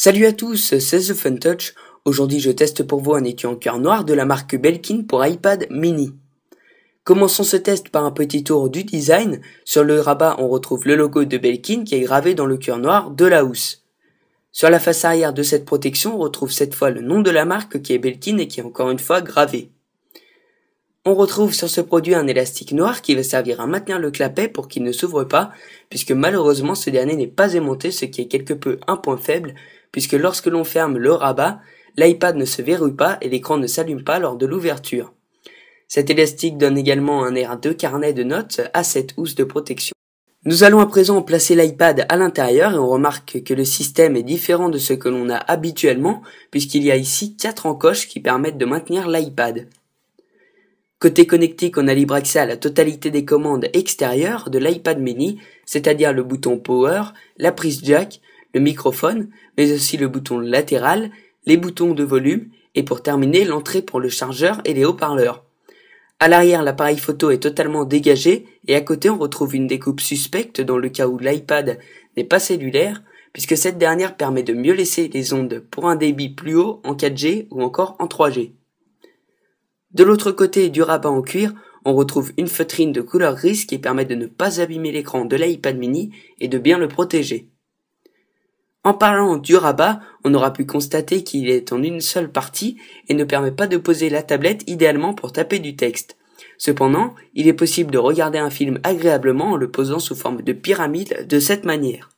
Salut à tous, c'est The Fun Touch. Aujourd'hui je teste pour vous un étui en cuir noir de la marque Belkin pour iPad mini. Commençons ce test par un petit tour du design. Sur le rabat on retrouve le logo de Belkin qui est gravé dans le cuir noir de la housse. Sur la face arrière de cette protection on retrouve cette fois le nom de la marque qui est Belkin et qui est encore une fois gravé. On retrouve sur ce produit un élastique noir qui va servir à maintenir le clapet pour qu'il ne s'ouvre pas, puisque malheureusement ce dernier n'est pas aimanté, ce qui est quelque peu un point faible, puisque lorsque l'on ferme le rabat, l'iPad ne se verrouille pas et l'écran ne s'allume pas lors de l'ouverture. Cet élastique donne également un air de carnet de notes à cette housse de protection. Nous allons à présent placer l'iPad à l'intérieur et on remarque que le système est différent de ce que l'on a habituellement, puisqu'il y a ici 4 encoches qui permettent de maintenir l'iPad. Côté connectique, on a libre accès à la totalité des commandes extérieures de l'iPad mini, c'est-à-dire le bouton Power, la prise jack, le microphone, mais aussi le bouton latéral, les boutons de volume et pour terminer l'entrée pour le chargeur et les haut-parleurs. À l'arrière, l'appareil photo est totalement dégagé et à côté on retrouve une découpe suspecte dans le cas où l'iPad n'est pas cellulaire, puisque cette dernière permet de mieux laisser les ondes pour un débit plus haut en 4G ou encore en 3G. De l'autre côté du rabat en cuir, on retrouve une feutrine de couleur grise qui permet de ne pas abîmer l'écran de l'iPad mini et de bien le protéger. En parlant du rabat, on aura pu constater qu'il est en une seule partie et ne permet pas de poser la tablette idéalement pour taper du texte. Cependant, il est possible de regarder un film agréablement en le posant sous forme de pyramide de cette manière.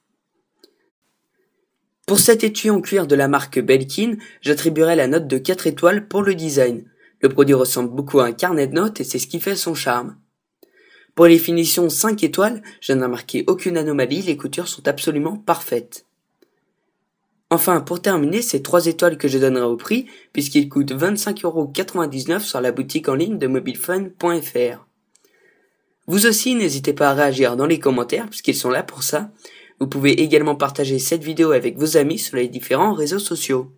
Pour cet étui en cuir de la marque Belkin, j'attribuerai la note de 4 étoiles pour le design. Le produit ressemble beaucoup à un carnet de notes et c'est ce qui fait son charme. Pour les finitions 5 étoiles, je n'ai remarqué aucune anomalie, les coutures sont absolument parfaites. Enfin, pour terminer, c'est 3 étoiles que je donnerai au prix, puisqu'il coûte 25,99 € sur la boutique en ligne de mobilefun.fr. Vous aussi, n'hésitez pas à réagir dans les commentaires, puisqu'ils sont là pour ça. Vous pouvez également partager cette vidéo avec vos amis sur les différents réseaux sociaux.